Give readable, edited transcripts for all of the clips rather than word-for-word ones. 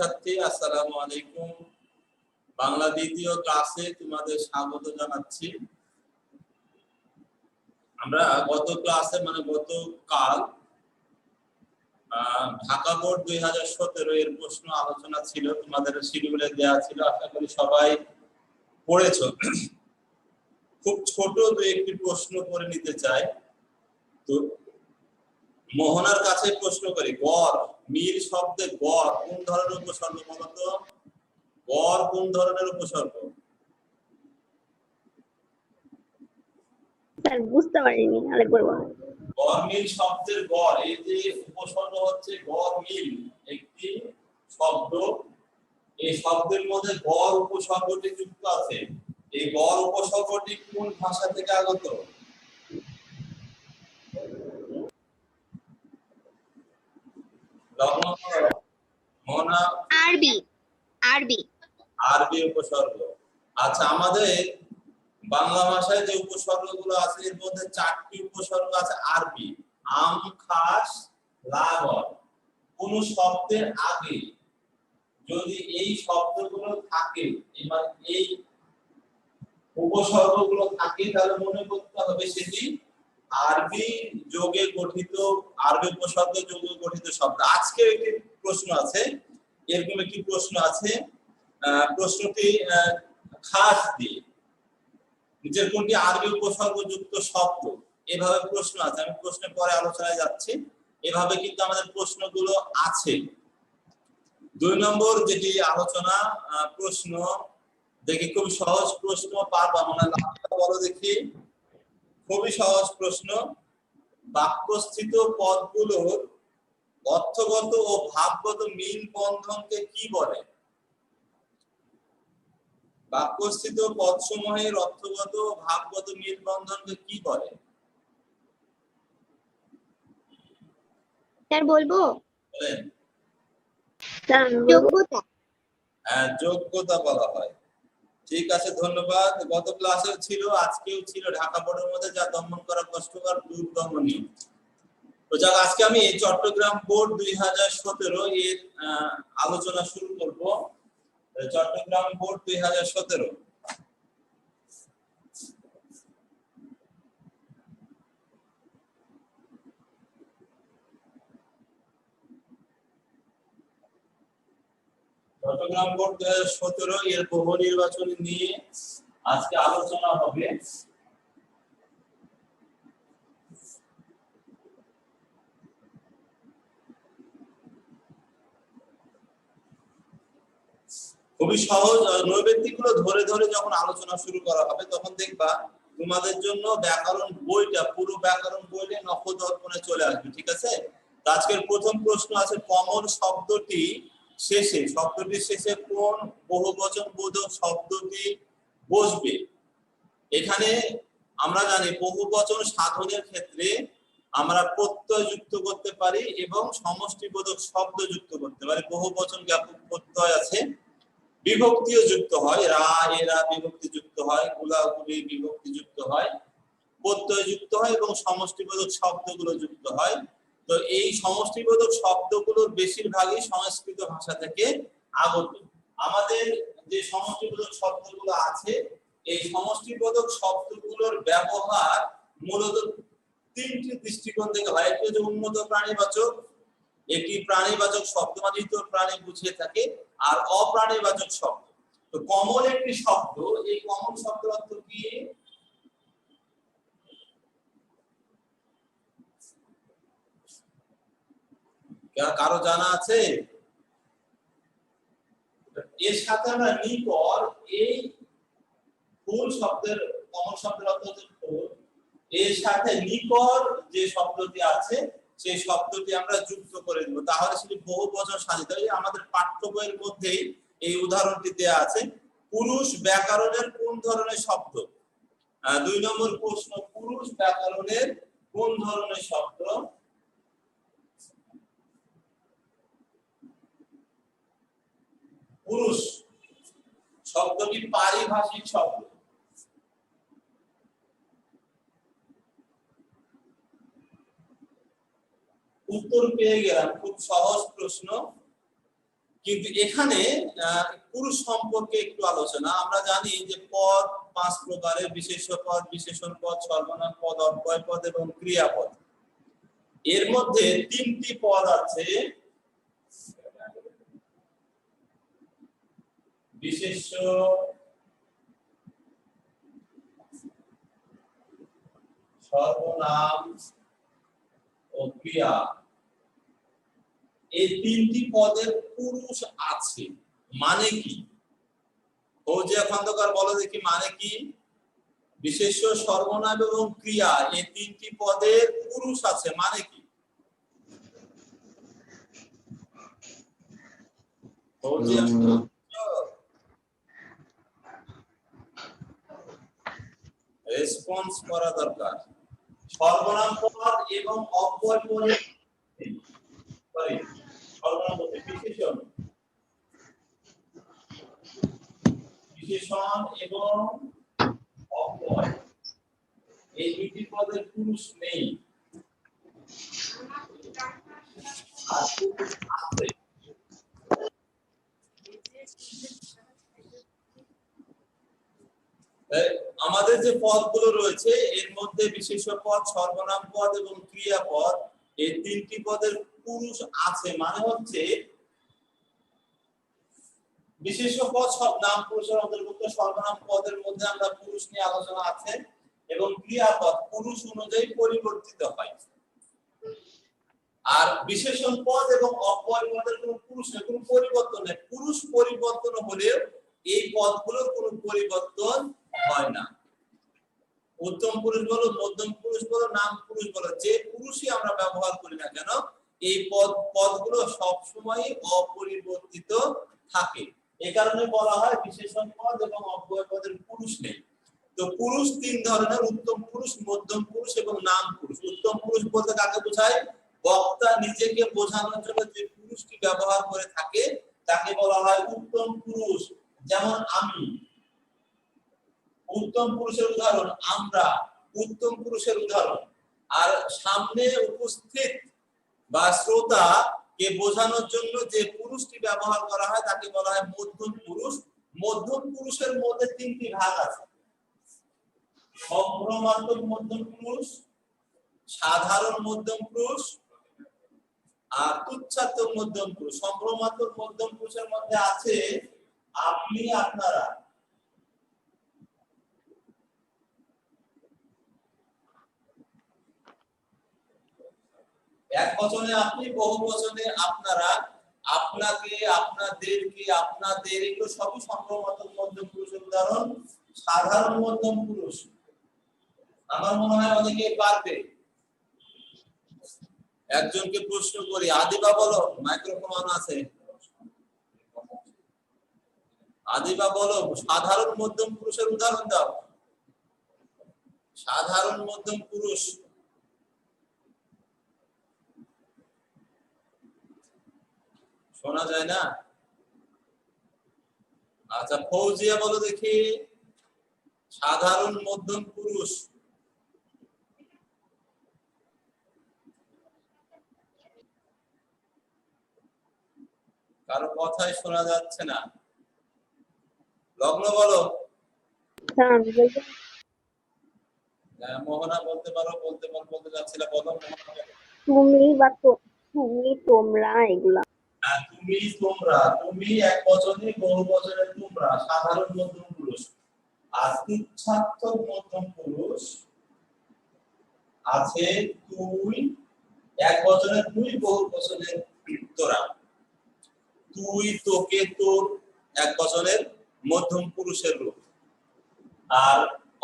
শিক্ষার্থী, আসসালামু আলাইকুম। বাংলা দ্বিতীয় ক্লাসে তোমাদের স্বাগত জানাচ্ছি। আমরা গত ক্লাসে গতকাল ঢাকা বোর্ড 2017 এর প্রশ্ন আলোচনা ছিল, তোমাদের শিডিউলে দেওয়া ছিল। আশা করি সবাই পড়েছো। খুব ছোট দুই একটি প্রশ্ন করে নিতে চাই। তো মোহনার কাছে প্রশ্ন করি, গড় মিল শব্দে গড় কোন ধরনের উপসর্গ বলতো? গড় কোন ধরনের উপসর্গ? স্যার বুঝতে পারিনি, আরেকবার বলুন। গড় মিল শব্দের গড়, এই যে উপসর্গ হচ্ছে গড় মিল একটি শব্দ। এই শব্দের মধ্যে গড় উপসর্গটি যুক্ত আছে। এই গড় উপসর্গটি কোন ভাষা থেকে আগত? আরবি। আরবি আরবি উপসর্গ। আচ্ছা, আমাদের বাংলা ভাষায় যে উপসর্গগুলো আছে এর মধ্যে 4টি উপসর্গ আছে আরবি। আম, খাস, লাগর। কোন শব্দের আগে যদি এই শব্দগুলো থাকে, এবার এই উপসর্গগুলো থাকে, তাহলে মনে করতে হবে সেটি আরবি যোগে গঠিত, আরবি উপসর্গ যোগে গঠিত শব্দ। আজকে একটি প্রশ্ন আছে, এরকম একটি প্রশ্ন আছে। প্রশ্নটি খাস দিয়ে নিচের কোনটি আরবি উপসর্গ যুক্ত শব্দ, এভাবে প্রশ্ন আছে। আমি প্রশ্নের পরে আলোচনায় যাচ্ছি। এভাবে কিন্তু আমাদের প্রশ্নগুলো আছে। 2 নম্বর যেটি আলোচনা প্রশ্ন, দেখি খুব সহজ প্রশ্ন, পারবা মনে বলো দেখি। খুবই সহজ প্রশ্ন। বাক্যস্থিত পদগুলোর অর্থগত ও ভাবগত মিল বন্ধনকে কি বলে? বাক্যস্থিত পদসমূহের অর্থগত ও ভাবগত মিল বন্ধনকে কি বলে? স্যার বলবো? বলেন। যোগ্যতা। হ্যাঁ, যোগ্যতা বলা হয়। ঠিক আছে, ধন্যবাদ। গত ক্লাসেও ছিল, আজকেও ছিল। ঢাকা বোর্ডের মধ্যে যা দমন করা কষ্টকর, দুর্দমনীয়। তো যাক, আজকে আমি চট্টগ্রাম বোর্ড 2017 এর আলোচনা শুরু করব। চট্টগ্রাম বোর্ড 2017। চট্টগ্রাম বোর্ড 2017 এর বহু নির্বাচনী নিয়ে আজকে আলোচনা হবে। খুবই সহজ। নৈবেদ্যিকগুলো ধরে ধরে যখন আলোচনা শুরু করা হবে, তখন দেখবা তোমাদের জন্য ব্যাকরণ বইটা, পুরো ব্যাকরণ বইটা নখদর্পণে চলে আসবে। ঠিক আছে? আজকের প্রথম প্রশ্ন আছে, কমল শব্দটির শেষে কোন বহুবচন বোধক শব্দটি বসবে? এখানে আমরা জানি বহুবচন সাধনের ক্ষেত্রে আমরা প্রত্যয় যুক্ত করতে পারি এবং সমষ্টিবোধক শব্দ যুক্ত করতে পারি। বহুবচন জ্ঞাপক প্রত্যয় আছে, বিভক্তিও যুক্ত হয়, রা এরা বিভক্তি যুক্ত হয়, গুলাগুলি বিভক্তি যুক্ত হয়, প্রত্যয় যুক্ত হয় এবং সমষ্টিবোধক শব্দগুলো যুক্ত হয়। তো এই সমষ্টিবোধক শব্দগুলোর বেশিরভাগই সংস্কৃত ভাষা থেকে আগত। আমাদের যে সমষ্টিবোধক শব্দগুলো আছে, এই সমষ্টিবোধক শব্দগুলোর ব্যবহার মূলত 3টি দৃষ্টিকোণ থেকে হয়। একটি হচ্ছে উন্নত প্রাণীবাচক, একটি প্রাণীবাচক শব্দ মানে ইতর প্রাণী বুঝিয়ে থাকে, আর অপ্রাণীবাচক শব্দ। তো কমল একটি শব্দ, এই কমল শব্দের অর্থ কি? কারো জানা আছে? এর সাথে আমরা নিকর, এই ফুল শব্দের, কমল শব্দের অর্থ হচ্ছে ফুল, এর সাথে নিকর যে শব্দটি আছে সেই শব্দটি আমরা যুক্ত করে দেব, তাহলে সেটি বহুবচন সাজিত হয়। আমাদের পাঠ্য বইয়ের মধ্যেই এই উদাহরণটি দেয়া আছে। পুরুষ ব্যাকরণের কোন ধরনের শব্দ? 2 নম্বর প্রশ্ন, পুরুষ ব্যাকরণের কোন ধরনের শব্দ? পুরুষ শব্দটি পারিভাষিক শব্দ। উত্তর পেয়ে গেলাম। খুব সহজ প্রশ্ন। কিন্তু এখানে পুরুষ সম্পর্কে একটু আলোচনা। আমরা জানি যে পদ 5 প্রকারের: বিশেষ্য পদ, বিশেষণ পদ, সর্বনাম পদ, অব্যয় পদ এবং ক্রিয়াপদ। এর মধ্যে 3টি পদ আছে: বিশেষ্য, সর্বনাম ও ক্রিয়া। এই 3টি পদের পুরুষ আছে। মানে কি? ফৌজিয়া খন্দকার বলো দেখি মানে কি? বিশেষ্য, সর্বনাম এবং ক্রিয়া এই 3টি পদের পুরুষ আছে মানে কি? ফৌজিয়া রেসপন্স করা দরকার। সর্বনাম পদ এবং অব্যয় পদ, সরি সর্বনাম পদ, বিশেষণ, বিশেষণ এবং অব্যয় এই দুটি পদের পুরুষ নেই। আর পুরুষ আছে। আমাদের যে পদগুলো রয়েছে এর মধ্যে বিশেষ্য পদ, সর্বনাম পদ এবং ক্রিয়াপদ এই 3টি পদের পুরুষ আছে। মানে হচ্ছে বিশেষ্য পদ সব নাম পুরুষের অন্তর্ভুক্ত, সর্বনাম পদের মধ্যে আমরা পুরুষ নিয়ে আলোচনা আছে এবং ক্রিয়াপদ পুরুষ অনুযায়ী পরিবর্তিত হয়। আর বিশেষণ পদ এবং অব্যয় পদের কোনো পুরুষ নেই, কোনো পরিবর্তন নেই। পুরুষ পরিবর্তন হলেও এই পদগুলোর কোনো পরিবর্তন হয় না। উত্তম পুরুষ বলো, মধ্যম পুরুষ বলো, নাম পুরুষ বলো, যে পুরুষই আমরা ব্যবহার করি না কেন এই পদগুলো সব সময় অপরিবর্তিত থাকে। এই কারণে বলা হয় বিশেষণ পদ এবং অব্যয় পদের পুরুষ নেই। তো পুরুষ 3 ধরনের: উত্তম পুরুষ, মধ্যম পুরুষ এবং নাম পুরুষ। উত্তম পুরুষ বলতে কাকে বোঝায়? বক্তা নিজেকে বোঝানোর জন্য যে পুরুষটি ব্যবহার করে থাকে তাকে বলা হয় উত্তম পুরুষ। যেমন আমি, উত্তম পুরুষের উদাহরণ আমরা, উত্তম পুরুষের উদাহরণ। আর সামনে উপস্থিত বা শ্রোতা কে বোঝানোর জন্য যে পুরুষটি ব্যবহার করা হয় তাকে বলা হয় মধ্যম পুরুষ। মধ্যম পুরুষের মধ্যে 3টি ভাগ আছে: সম্ভ্রমাত্মক মধ্যম পুরুষ, সাধারণ মধ্যম পুরুষ আর তুচ্ছাত্মক মধ্যম পুরুষ। সম্ভ্রমাত্মক মধ্যম পুরুষের মধ্যে আছে আপনি, আপনারা। এক বচনে আপনি, বহু বচনে আপনারা, আপনাকে, আপনাদেরকে, আপনাদের, এগুলো সবই সম্ভ্রমাত্মক মধ্যম পুরুষের উদাহরণ। সাধারণ মধ্যম পুরুষ আমার মনে হয় অনেকে পারবে। একজনকে প্রশ্ন করি, আদিবা বলো, মাইক্রোফোন অন আছে। আদিবা বলো, সাধারণ মধ্যম পুরুষের উদাহরণ দাও। সাধারণ মধ্যম পুরুষ শোনা যায় না? আচ্ছা ফৌজিয়া বলো দেখি, সাধারণ মধ্যম পুরুষ। কারো কথাই শোনা যাচ্ছে না। লগ্ন বলো। মোহনা বলতে পারো, বলতে যাচ্ছিল, বলো মোহনা। তুমি বা তুমি, তোমরা, এগুলা। তুমি, তোমরা। তুমি এক বচনে, বহু বচনে তোমরা, সাধারণ মধ্যম পুরুষ। আর তুচ্ছাত্মক মধ্যম পুরুষ আছে তুই, এক বচনে তুই, বহু বচনে তোরা। তুই, তোকে, তোর এক বচনের মধ্যম পুরুষের রূপ। আর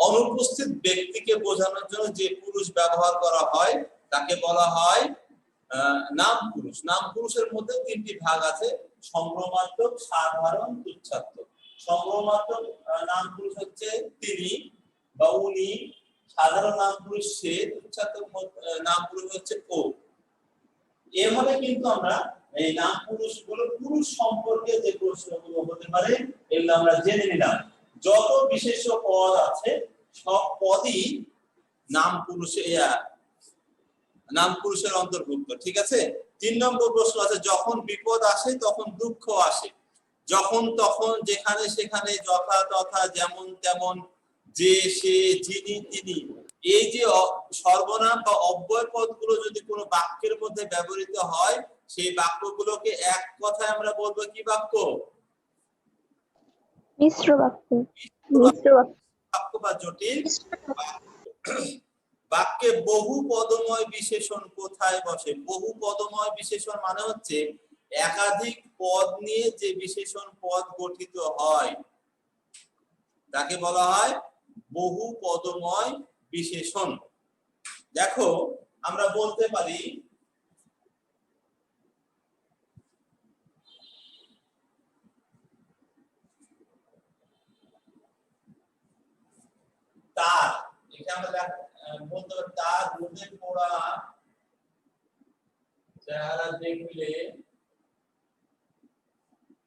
অনুপস্থিত ব্যক্তিকে বোঝানোর জন্য যে পুরুষ ব্যবহার করা হয় তাকে বলা হয় নাম পুরুষ। নাম পুরুষের মধ্যে 3টি ভাগ আছে: সম্ভ্রমাত্মক, সাধারণ, তুচ্ছাত্মক। সম্ভ্রমাত্মক নাম পুরুষ হচ্ছে তিনি বা উনি, সাধারণ নাম পুরুষ সে, তুচ্ছাত্মক নাম পুরুষ হচ্ছে ও। এভাবে কিন্তু আমরা এই নাম পুরুষগুলো, পুরুষ সম্পর্কে যে প্রশ্নগুলো হতে পারে এগুলো আমরা জেনে নিলাম। যত বিশেষ্য পদ আছে সব পদই নাম পুরুষের অন্তর্ভুক্ত। ঠিক আছে? 3 নম্বর প্রশ্ন আছে যখন বিপদ আসে তখন দুঃখ আসে, যখন তখন যেখানে সেখানে যথা তথা যেমন তেমন যে সে যিনি তিনি, এই যে সর্বনাম বা অব্যয় পদগুলো যদি কোনো বাক্যের মধ্যে ব্যবহৃত হয় সেই বাক্যগুলোকে এক কথায় আমরা বলবো কি বাক্য? মিশ্র বাক্য। মিশ্র বাক্য। বাক্য বা জটিল বাক্যে বহু পদময় বিশেষণ কোথায় বসে? বহু পদময় বিশেষণ মানে হচ্ছে একাধিক পদ নিয়ে যে বিশেষণ পদ গঠিত হয় তাকে বলা হয় বহু পদময় বিশেষণ। দেখো আমরা বলতে পারি তার, এখানে আমরা বলতে পারি তার রোদে পোড়া চেহারা দেখলে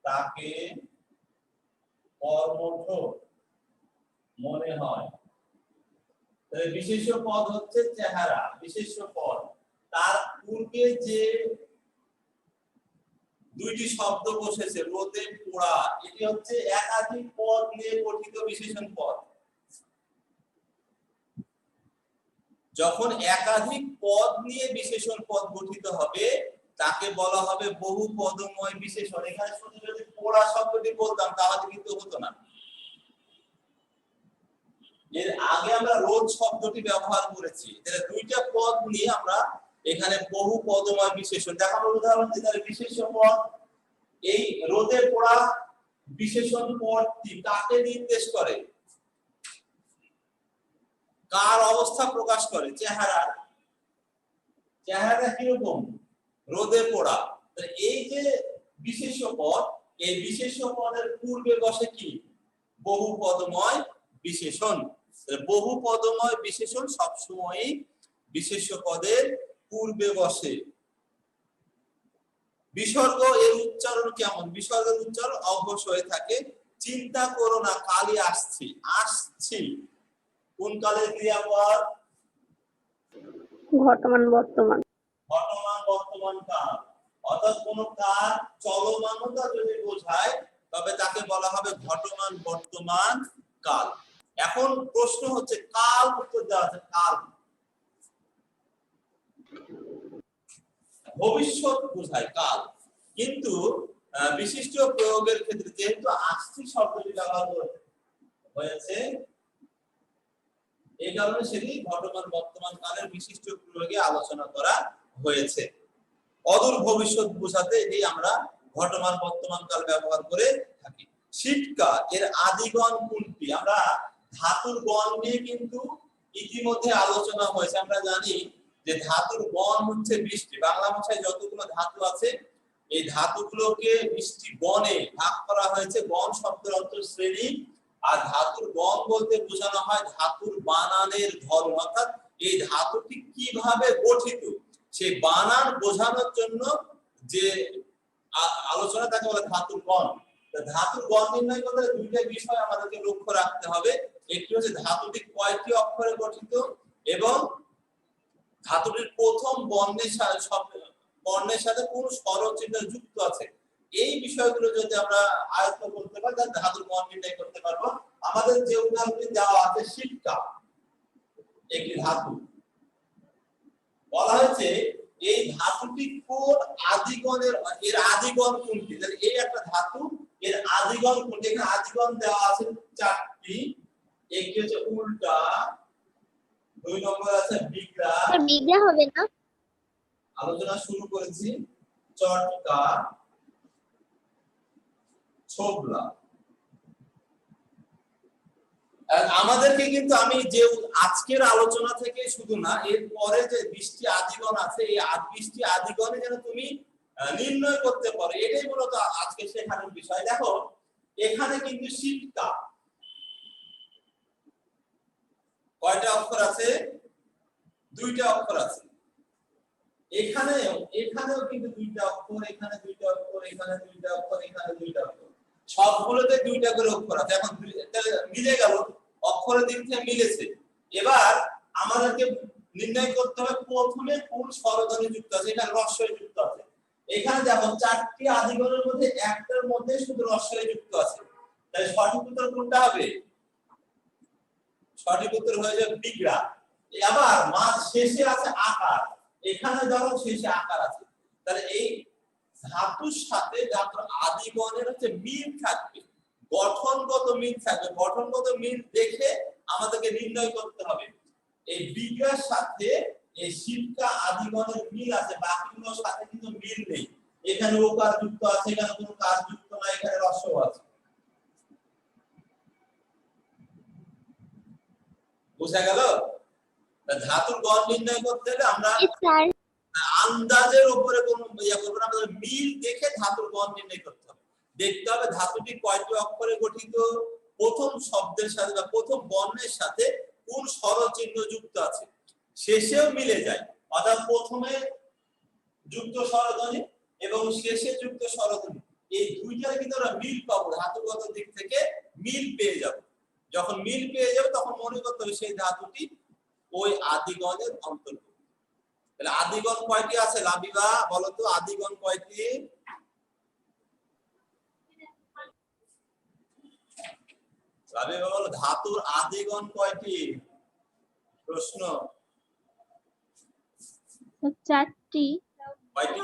তাকে কর্মঠ মনে হয়। বিশেষ্য পদ হচ্ছে চেহারা, বিশেষ্য পদ। তার পূর্বে যে দুইটি শব্দ বসেছে রোদে পোড়া, এটি হচ্ছে একাধিক পদ নিয়ে গঠিত বিশেষণ পদ। যখন একাধিক পদ নিয়ে বিশেষণ পদ গঠিত হবে তাকে বলা হবে বহু পদময় বিশেষণ। এখানে শুধু যদি পোড়া শব্দটি বলতাম তাহলে কিন্তু হতো না। এর আগে আমরা রোদ শব্দটি ব্যবহার করেছি, তাহলে দুইটা পদ নিয়ে আমরা এখানে বহু পদময় বিশেষণ। দেখো আমরা উদাহরণ দিই, তাহলে বিশেষ্য পদ এই রোদে পোড়া বিশেষণ পদটি কাকে নির্দেশ করে? কার অবস্থা প্রকাশ করে? চেহারা। চেহারা কিরকম? রোদে পোড়া। এই যে বিশেষ্য পদ, এই বিশেষ্য পদের পূর্বে বসে কি? বহু পদময় বিশেষণ। বহু পদময় বিশেষণ সবসময় বিশেষ্য পদের পূর্বে বসে। বিসর্গ এর উচ্চারণ কেমন? বিসর্গের উচ্চারণ অঘোষ হয়ে থাকে। চিন্তা করো না, কালই আসছি। আসছি কোন কালের ক্রিয়াপদ? বর্তমান বর্তমান। বর্তমান বর্তমান কাল। অর্থাৎ কোন কাজ চলমানতা যদি বোঝায় তবে তাকে বলা হবে ঘটমান বর্তমান কাল। এখন প্রশ্ন হচ্ছে কাল উত্তর দেওয়া আছে, কাল ভবিষ্যৎ বোঝায় কাল, কিন্তু বিশিষ্ট প্রয়োগের ক্ষেত্রে যেহেতু আসছি শব্দটি ব্যবহার হয়েছে এই কারণে সেটি বর্তমান বর্তমান কালের বিশিষ্ট প্রয়োগে আলোচনা করা হয়েছে। অদূর ভবিষ্যৎ বোঝাতে এটি আমরা বর্তমান বর্তমান কাল ব্যবহার করে থাকি। শীতকাল এর আদিগণ কোনটি? আমরা ধাতুর গণ নিয়ে কিন্তু ইতিমধ্যে আলোচনা হয়েছে। আমরা জানি যে ধাতুর গণ হচ্ছে 20টি। বাংলা ভাষায় যতগুলো ধাতু আছে এই ধাতুগুলোকে 20টি গণে ভাগ করা হয়েছে। গণ শব্দের অর্থ শ্রেণী, আর ধাতুর গণ বলতে বোঝানো হয় ধাতুর বানানের ধর্ম, অর্থাৎ এই ধাতুটি কিভাবে গঠিত সেই বানান বোঝানোর জন্য যে আলোচনা তাকে বলে ধাতুর গণ। ধাতুর গণ নির্ণয় করতে দুইটা বিষয় আমাদেরকে লক্ষ্য রাখতে হবে। একটি হচ্ছে ধাতুটি কয়টি অক্ষরে গঠিত এবং ধাতুটির প্রথম বর্ণের সাথে কোন স্বরচিহ্ন যুক্ত আছে। এই বিষয়গুলো যদি আমরা আয়ত্ত করতে পারি তাহলে ধাতুর গণ নির্ণয় করতে পারবো। আমাদের যে উদাহরণটি দেওয়া আছে সিক্কা, একটি ধাতু। বলা হয়েছে এই ধাতুটি কোন আদিগণের, এর আদিগণ কোনটি? তাহলে এই একটা ধাতু, এর আদিগণ কোনটি? এখানে আদিগণ দেওয়া আছে 4টি। একটি হচ্ছে উল্টা, 2 নম্বর আছে বিগড়া, বিগড়া হবে না, আলোচনা শুরু করেছি, চটকা, ছোবলা। আমাদেরকে কিন্তু আমি যে আজকের আলোচনা থেকে শুধু না এর পরে যে 20টি আদিগণ আছে এই 20টি আদিগণে যেন তুমি নির্ণয় করতে পারো, এটাই মূলত আজকে শেখানোর বিষয়। দেখো এখানে কিন্তু শীতকা কয়টা অক্ষর আছে? 2টা অক্ষর আছে। এখানেও কিন্তু 2টা অক্ষর, এখানে 2টা অক্ষর, এখানে 2টা অক্ষর, এখানে 2টা অক্ষর, সবগুলোতে 2টা করে অক্ষর আছে। এখন মিলে গেল, অক্ষরের দিক থেকে মিলেছে। এবার আমাদেরকে নির্ণয় করতে হবে প্রথমে কোন স্বরধ্বনি যুক্ত আছে। এটা রস্বই যুক্ত আছে, এখানে দেখো চারটি আদিগণের মধ্যে একটার মধ্যে শুধু রস্বই যুক্ত আছে, তাই সঠিক উত্তর কোনটা হবে? সঠিক উত্তর হয়ে যাবে বিগ্রা। আবার মাঝ শেষে আছে আকার, এখানে ধরো শেষে আকার আছে, তাহলে এই ধাতুর সাথে ধাতুর আদিগণের হচ্ছে মিল থাকবে, গঠনগত মিল থাকবে। গঠনগত মিল দেখে আমাদেরকে নির্ণয় করতে হবে। এই বিগ্রার সাথে এই শিবকা আদিগণের মিল আছে, বাকিগুলোর সাথে কিন্তু মিল নেই। এখানে ওকার যুক্ত আছে, এখানে কোনো কাজ যুক্ত নাই, এখানে রস্বও আছে। বুঝা গেল? ধাতুর গণ নির্ণয় করতে হলে আমরা আন্দাজের উপরে কোনো ইয়া করব না, আমাদের মিল দেখে ধাতুর গণ নির্ণয় করতে হবে। দেখতে হবে ধাতুটি কয়টি অক্ষরে গঠিত, প্রথম শব্দের সাথে বা প্রথম বর্ণের সাথে কোন স্বরচিহ্ন যুক্ত আছে, শেষেও মিলে যায়। অর্থাৎ প্রথমে যুক্ত স্বরধ্বনি এবং শেষে যুক্ত স্বরধ্বনি, এই দুইটার কিন্তু আমরা মিল পাবো, ধাতুগত দিক থেকে মিল পেয়ে যাব। যখন মিল পেয়ে যাবে তখন মনে করতে হবে সেই ধাতুটি ওই আদিগণের অন্তর্ভুক্ত। তাহলে আদিগণ কয়টি আছে লাবিবা, বলো তো আদিগণ কয়টি? লাবিবা বলো ধাতুর আদিগণ কয়টি? প্রশ্ন। চারটি। কয়টি?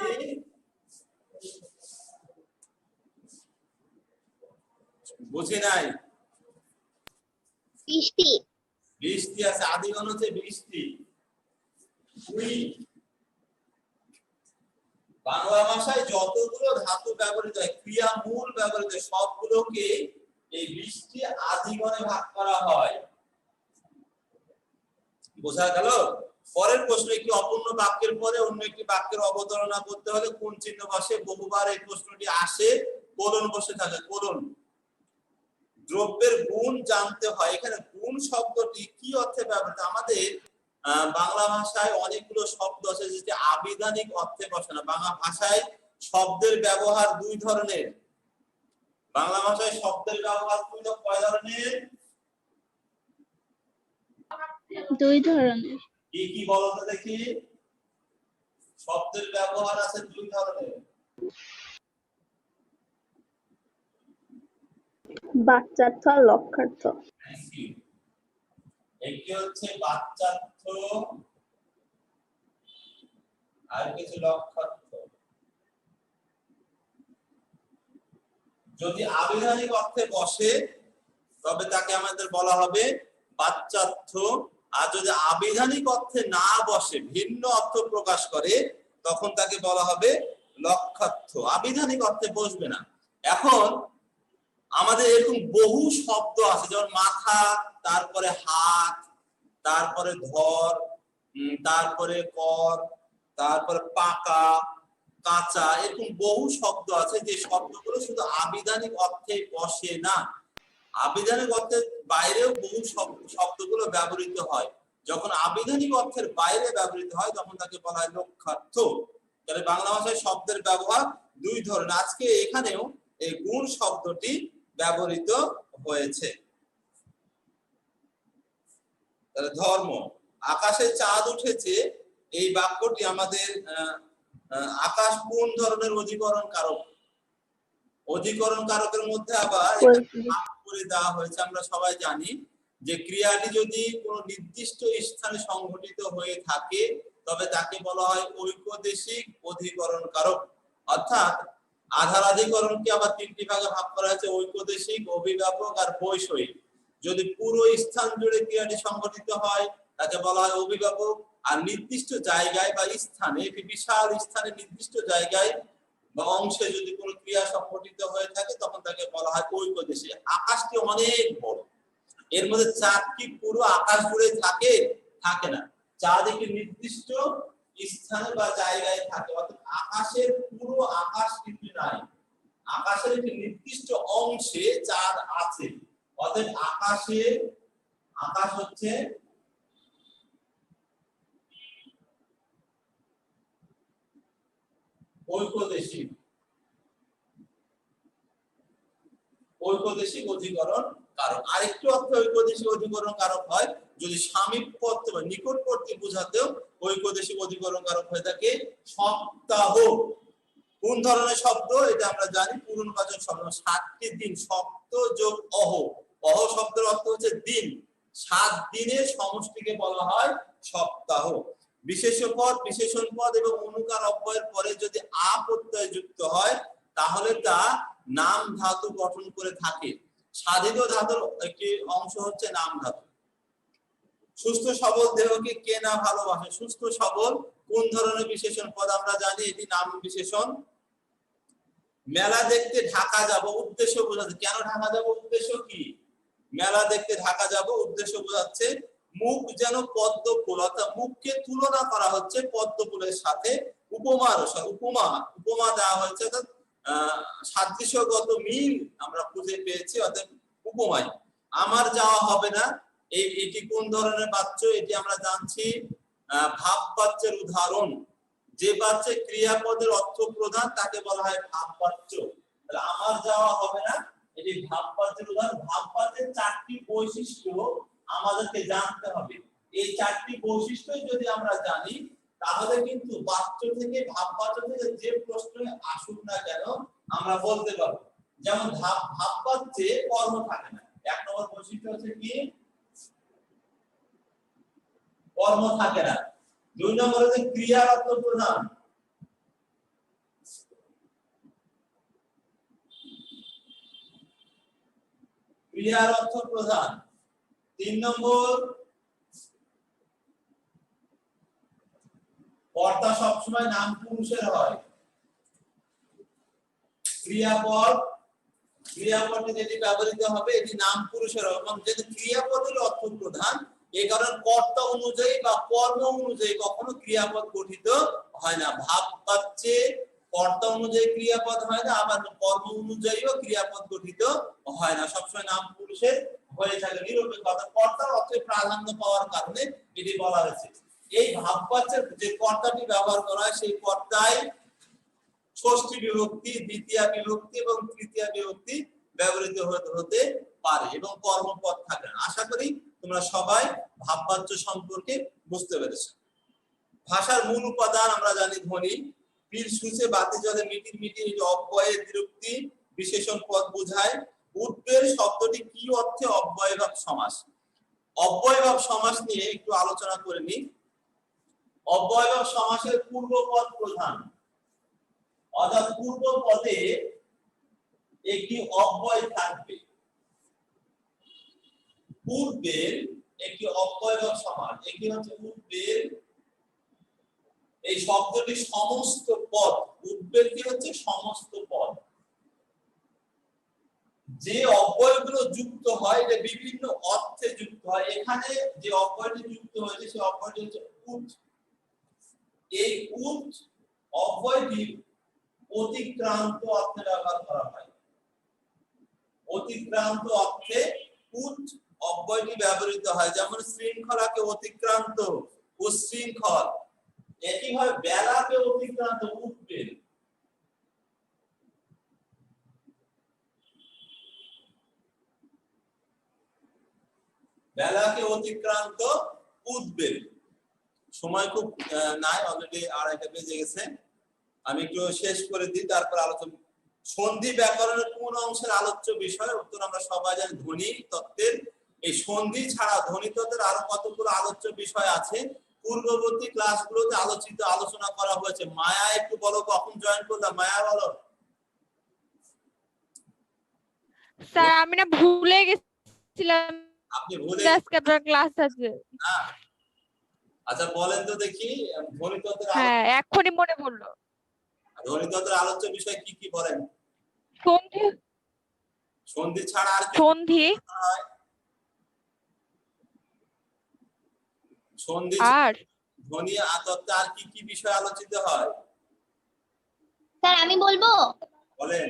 বুঝি নাই। 20টি। 20টি আছে, আদিগণ হচ্ছে 20টি। বাংলা ভাষায় যতগুলো ধাতু ব্যবহৃত হয়, ক্রিয়া মূল ব্যবহৃত হয়, সবগুলোকে এই 20টি আদিগণে ভাগ করা হয়। বোঝা গেল? পরের প্রশ্ন, একটি অপূর্ণ বাক্যের পরে অন্য একটি বাক্যের অবতারণা করতে হলে কোন চিহ্ন বসে? বহুবার এই প্রশ্নটি আসে, কোলন বসে থাকে, কোলন। দ্রব্যের গুণ জানতে হয়, এখানে গুণ শব্দটি কি অর্থে ব্যবহৃত? আমাদের বাংলা ভাষায় অনেকগুলো শব্দ আছে যেটি আবিধানিক অর্থে বসে না। বাংলা ভাষায় শব্দের ব্যবহার দুই ধরনের। বাংলা ভাষায় শব্দের ব্যবহার কয় ধরনের? দুই ধরনের। কি কি বলো তো দেখি? শব্দের ব্যবহার আছে দুই ধরনের। বাচ্যার্থ আর লক্ষার্থ। একটি হচ্ছে বাচ্যার্থ আর কিছু লক্ষার্থ। যদি আবিধানিক অর্থে বসে তবে তাকে আমাদের বলা হবে বাচ্যার্থ, আর যদি আবিধানিক অর্থে না বসে, ভিন্ন অর্থ প্রকাশ করে, তখন তাকে বলা হবে লক্ষার্থ। আবিধানিক অর্থে বসবে না। এখন আমাদের এরকম বহু শব্দ আছে, যেমন মাথা, তারপরে হাত, তারপরে ধর, তারপরে কর, তারপরে পাকা, কাঁচা, এরকম বহু শব্দ আছে যে শব্দগুলো শুধু আবিধানিক অর্থে বসে না, আবিধানিক অর্থের বাইরেও বহু শব্দগুলো ব্যবহৃত হয়। যখন আবিধানিক অর্থের বাইরে ব্যবহৃত হয় তখন তাকে বলা হয় লক্ষার্থ। তাহলে বাংলা ভাষায় শব্দের ব্যবহার দুই ধরনের। আজকে এখানেও এই গুণ শব্দটি ব্যবহৃত হয়েছে। তাহলে ধর্ম, আকাশে চাঁদ উঠেছে, এই বাক্যটি আমাদের আকাশ কোন ধরনের অধিকরণ কারক? অধিকরণ কারকের মধ্যে আবার ভাগ করে দেওয়া হয়েছে। আমরা সবাই জানি যে ক্রিয়াটি যদি কোনো নির্দিষ্ট স্থানে সংঘটিত হয়ে থাকে তবে তাকে বলা হয় ঐকদেশিক অধিকরণ কারক। অর্থাৎ আধারাধিকরণকে আবার তিনটি ভাগে ভাগ করা হয়েছে, ঐকদেশিক, অভিব্যাপক আর বৈষয়িক। যদি পুরো স্থান জুড়ে ক্রিয়াটি সংঘটিত হয় তাকে বলা হয় অভিব্যাপক, আর নির্দিষ্ট জায়গায় বা স্থানে, একটি বিশাল স্থানে নির্দিষ্ট জায়গায় বা অংশে যদি কোনো ক্রিয়া সংঘটিত হয়ে থাকে তখন তাকে বলা হয় ঐকদেশিক। আকাশটি অনেক বড়, এর মধ্যে চাঁদ কি পুরো আকাশ জুড়ে থাকে? থাকে না। চাঁদ একটি নির্দিষ্ট স্থানে বা জায়গায় থাকে, অর্থাৎ আকাশের পুরো আকাশ কিন্তু নাই, আকাশের একটি নির্দিষ্ট অংশে চাঁদ আছে। অর্থাৎ আকাশ হচ্ছে ঐকদেশিক অধিকরণ কারক। আরেকটি অর্থ ঐকদেশিক অধিকরণ কারক হয় যদি সামীপ্যবর্তী বা নিকটবর্তী বোঝাতেও ঐকদেশিক অধিকরণ কারক হয়ে থাকে। সপ্তাহ, কোন ধরনের শব্দ এটা আমরা জানি পূর্ণবাচক শব্দ 7টি দিন সপ্ত যোগ অহ অহ শব্দের অর্থ হচ্ছে দিন 7 দিনের সমষ্টিকে বলা হয় সপ্তাহ বিশেষ্য পদ বিশেষণ পদ এবং অনুকার অব্যয়ের পরে যদি আ প্রত্যয় যুক্ত হয় তাহলে তা নাম ধাতু গঠন করে থাকে সাধিত ধাতুর একটি অংশ হচ্ছে নাম ধাতু সুস্থ সবল দেহকে কে না ভালোবাসে সুস্থ সবল কোন ধরনের বিশেষণ পদ আমরা জানি এটি নাম বিশেষণ মেলা দেখতে ঢাকা যাব উদ্দেশ্য বোঝাচ্ছে কেন ঢাকা যাব উদ্দেশ্য কি মেলা দেখতে ঢাকা যাব উদ্দেশ্য বোঝাচ্ছে মুখ যেন পদ্ম ফুল অর্থাৎ মুখকে তুলনা করা হচ্ছে পদ্ম ফুলের সাথে উপমা দেওয়া হয়েছে অর্থাৎ সাদৃশ্যগত মিল আমরা খুঁজে পেয়েছি অর্থাৎ উপমায় আমার যাওয়া হবে না এটি কোন ধরনের বাচ্য এটি আমরা জানছি ভাব বাচ্যের উদাহরণ যে বাচ্চা ক্রিয়াপদের অর্থ প্রধান তাকে বলা হয় ভাব বাচ্য তাহলে আমার যাওয়া হবে না এটি ভাব বাচ্যের উদাহরণ ভাব বাচ্যের 4টি বৈশিষ্ট্য আমাদেরকে জানতে হবে এই 4টি বৈশিষ্ট্য যদি আমরা জানি তাহলে কিন্তু বাচ্য থেকে ভাব বাচ্য থেকে যে প্রশ্ন আসুক না কেন আমরা বলতে পারবো যেমন ভাব বাচ্যে কর্ম থাকে না 1 নম্বর বৈশিষ্ট্য হচ্ছে কি কর্ম থাকে না 2 নম্বর হচ্ছে ক্রিয়ার অর্থ প্রধান ক্রিয়ার অর্থ প্রধান 3 নম্বর কর্তা সবসময় নাম পুরুষের হয় ক্রিয়াপদে যেটি ব্যবহৃত হবে এটি নাম পুরুষের হবে এবং যেহেতু ক্রিয়াপদের অর্থ প্রধান এই কারণে কর্তা অনুযায়ী বা কর্ম অনুযায়ী কখনো ক্রিয়াপদ গঠিত হয় না ভাব বাচ্যে কর্তা অনুযায়ী ক্রিয়াপদ হয় না আবার কর্ম অনুযায়ীও ক্রিয়াপদ গঠিত হয় না সবসময় নাম পুরুষের হয়ে থাকে নিরপেক্ষ অর্থাৎ কর্তার অর্থে প্রাধান্য পাওয়ার কারণে এটি বলা হয়েছে এই ভাব বাচ্যের যে কর্তাটি ব্যবহার করা হয় সেই কর্তায় ষষ্ঠী বিভক্তি দ্বিতীয় বিভক্তি এবং তৃতীয় বিভক্তি ব্যবহৃত হতে পারে এবং কর্মপদ থাকে না আশা করি তোমরা সবাই ভাব বাচ্য সম্পর্কে বুঝতে পেরেছো ভাষার মূল উপাদান আমরা জানি ধ্বনি পীর সুচে বাতি জলে মিটির মিটির অব্যয়ে দ্বিরুক্তি বিশেষণ পদ বোঝায় উদ্বের শব্দটি কি অর্থে অব্যয়ভাব সমাস অব্যয়ভাব সমাস নিয়ে একটু আলোচনা করে নিই অব্যয়ভাব সমাসের পূর্বপদ প্রধান অর্থাৎ পূর্ব পদে একটি অব্যয় থাকবে পূর্বের একটি অব্যয়ভাব সমাস একটি হচ্ছে পূর্বের এই শব্দটি সমস্ত পদ উদ্বেগ কি হচ্ছে সমস্ত পদ যে অব্যয়গুলো যুক্ত হয় এটা বিভিন্ন অর্থে যুক্ত হয় এখানে যে অব্যয়টি যুক্ত হয়েছে সেই অব্যয়টি হচ্ছে উৎ এই উৎ অব্যয়টি অতিক্রান্ত অর্থে ব্যবহার করা হয় অতিক্রান্ত অর্থে উৎ অব্যয়টি ব্যবহৃত হয় যেমন শৃঙ্খলাকে অতিক্রান্ত উচ্ছৃঙ্খল একইভাবে বেলাকে অতিক্রান্ত উঠবে বেলাকে অতিক্রান্ত উঠবে সময় খুব নাই অলরেডি 2:30 বেজে গেছে আমি একটু শেষ করে দিই তারপর আলোচনা সন্ধি ব্যাকরণের কোন অংশের আলোচ্য বিষয় উত্তর আমরা সবাই জানি ধ্বনি তত্ত্বের এই সন্ধি ছাড়া ধ্বনি তত্ত্বের আরো কতগুলো আলোচ্য বিষয় আছে পূর্ববর্তী ক্লাসগুলোতে আলোচনা করা হয়েছে মায়া একটু বলো কখন জয়েন করলাম মায়া বলো স্যার আমি না ভুলে গেছিলাম আপনি ভুলে আজকে আপনার ক্লাস আছে না আচ্ছা বলেন তো দেখি ধ্বনিতন্ত্রের হ্যাঁ এখনই মনে পড়লো ধ্বনিতন্ত্রের আলোচ্য বিষয় কি কি বলেন সন্ধি সন্ধি ছাড়া আর সন্ধি সন্ধি আর ধ্বনি তত্ত্বে আর কি কি বিষয় আলোচিত হয় স্যার আমি বলবো বলেন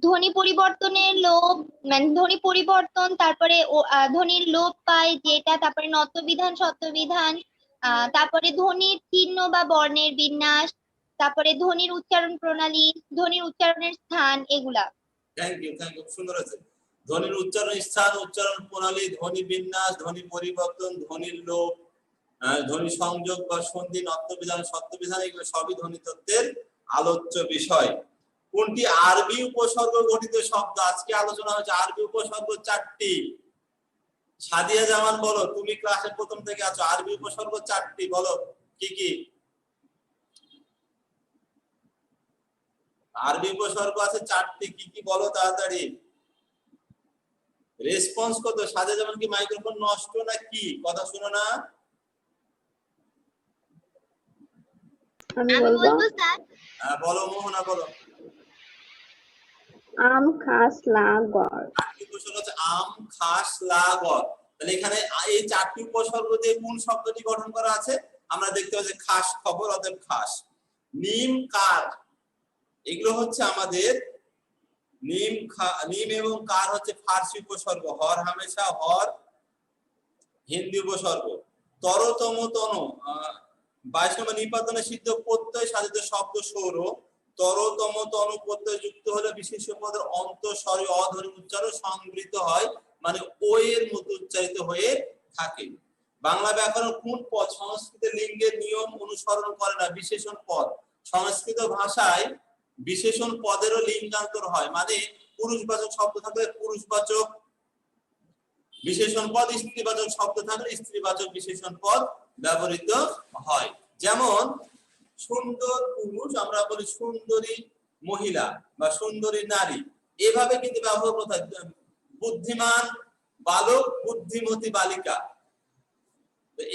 ধ্বনি পরিবর্তনের লোপ মানে ধ্বনি পরিবর্তন তারপরে ধ্বনির লোপ পায় যেটা তারপরে নত্যবিধান সত্যবিধান তারপরে ধ্বনির চিহ্ন বা বর্ণের বিন্যাস তারপরে ধ্বনির উচ্চারণ প্রণালী ধ্বনির উচ্চারণের স্থান এগুলা থ্যাংক ইউ সুন্দর আছে ধ্বনির উচ্চারণ স্থান উচ্চারণ প্রণালী ধ্বনি বিন্যাস ধ্বনি পরিবর্তন ধ্বনির লোপ ধ্বনি সংযোগ বা সন্ধি, নত্যবিধান, সত্যবিধান এগুলো সবই ধ্বনি তত্ত্বের আলোচ্য বিষয়। কোনটি আরবি উপসর্গ গঠিত শব্দ? আজকে আলোচনা হচ্ছে আরবি উপসর্গ 4টি। সাদিয়া জামান বলো, তুমি ক্লাসে প্রথম থেকে আছো, আরবি উপসর্গ 4টি বলো কি কি? আরবি উপসর্গ আছে 4টি, কি কি বলো তাড়াতাড়ি। রেসপন্স কত? সাদিয়া জামান কি মাইক্রোফোন নষ্ট না কি? কথা শুনো না। আমি আমি বলবো বলবো স্যার। হ্যাঁ বলো মোহনা বলো। আম, খাস, লাগর। 4টি উপসর্গ হচ্ছে আম, খাস, লাগর। তাহলে এখানে এই 4টি উপসর্গ দিয়ে কোন শব্দটি গঠন করা আছে? আমরা দেখতে পাচ্ছি খাস খবর, অতএব খাস। নিম, কার, এগুলো হচ্ছে আমাদের নিম এবং কার হচ্ছে ফার্সি উপসর্গ। হর হামেশা, হর হিন্দি উপসর্গ। তরতম তন 22 নম্বর নিপাতনে সিদ্ধ প্রত্যয় সাধিত শব্দ সৌর। তরতম তন প্রত্যয় যুক্ত হলে বিশেষ্য পদের অন্তঃস্বরে অধ্বনি উচ্চারণ সংবৃত হয়, মানে ও এর মতো উচ্চারিত হয়ে থাকে। বাংলা ব্যাকরণ কোন পদ সংস্কৃত লিঙ্গের নিয়ম অনুসরণ করে না? বিশেষণ পদ। সংস্কৃত ভাষায় বিশেষণ পদেরও লিঙ্গান্তর হয়, মানে পুরুষবাচক শব্দ থাকলে পুরুষবাচক বিশেষণ পদ, স্ত্রীবাচক শব্দ থাকলে স্ত্রীবাচক বিশেষণ পদ ব্যবহৃত হয়। যেমন সুন্দর পুরুষ আমরা বলি সুন্দরী মহিলা বা সুন্দরী নারী, এভাবে কিন্তু ব্যবহার করতে হয়। বুদ্ধিমান বালক, বুদ্ধিমতী বালিকা,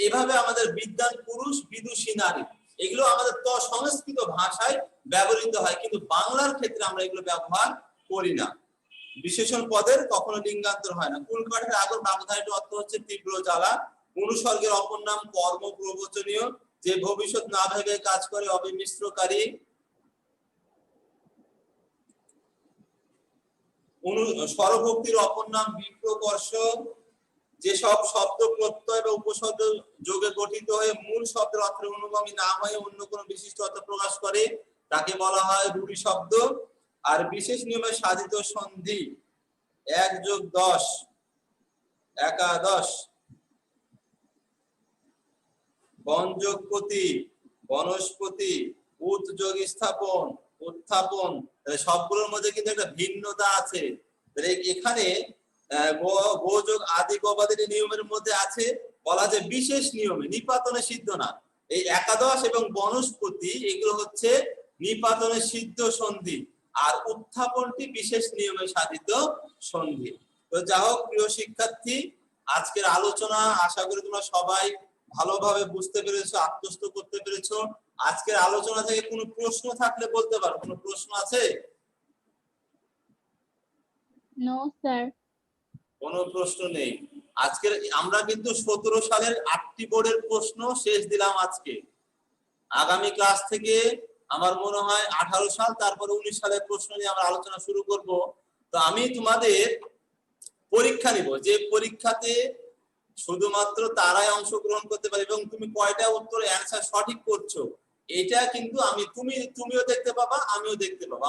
এভাবে আমাদের বিদ্বান পুরুষ, বিদুষী নারী, এগুলো আমাদের তো সংস্কৃত ভাষায় ব্যবহৃত হয়, কিন্তু বাংলার ক্ষেত্রে আমরা এগুলো ব্যবহার করি না। বিশেষণ পদের কখনো লিঙ্গান্তর হয় না। কুলকাঠের আগর ব্যবধারিত অর্থ হচ্ছে তীব্র জ্বালা। অনুসর্গের অপর নাম কর্ম প্রবচনীয়, যে ভবিষ্যৎ না ভেবে কাজ করে অবিমিশ্রকারী। স্বরভক্তির অপর নাম বিপ্রকর্ষ, যেসব শব্দ প্রত্যয় বা উপশব্দ যোগে গঠিত হয়ে মূল শব্দের অর্থের অনুগামী না হয়ে অন্য কোনো বিশিষ্ট অর্থ প্রকাশ করে তাকে বলা হয় রূঢ়ি শব্দ। আর বিশেষ নিয়মে সাধিত সন্ধি 1+10 একাদশ, বনযোগপতি, বনস্পতি, উৎযোগ স্থাপন, উত্থাপন, সবগুলোর মধ্যে কিন্তু একটা ভিন্নতা আছে। এখানে গোযোগ আদি গবাদি নিয়মের মধ্যে আছে বলা যায় বিশেষ নিয়মে, নিপাতনে সিদ্ধ না। এই একাদশ এবং বনস্পতি এগুলো হচ্ছে নিপাতনে সিদ্ধ সন্ধি, আর উত্থাপনটি বিশেষ নিয়মে সাধিত সন্ধি। তো যাই হোক প্রিয় শিক্ষার্থী, আজকের আলোচনা আশা করি তোমরা সবাই ভালোভাবে বুঝতে পেরেছো, আত্মস্থ করতে পেরেছো। আজকের আলোচনা থেকে কোনো প্রশ্ন থাকলে বলতে পারো। কোনো প্রশ্ন আছে? No sir. কোনো প্রশ্ন নেই। আজকের আমরা কিন্তু 17 সালের 8টি বোর্ডের প্রশ্ন শেষ দিলাম আজকে। আগামী ক্লাস থেকে আমার মনে হয় 18 সাল তারপরে 19 সালের প্রশ্ন নিয়ে আমরা আলোচনা শুরু করব। তো আমি তোমাদের পরীক্ষা নিব, যে পরীক্ষাতে শুধুমাত্র তারাই অংশগ্রহণ করতে পারে এবং তুমি কয়টা উত্তর অ্যানসার সঠিক করছো এটা কিন্তু তুমিও দেখতে পাবা, আমিও দেখতে পাবো।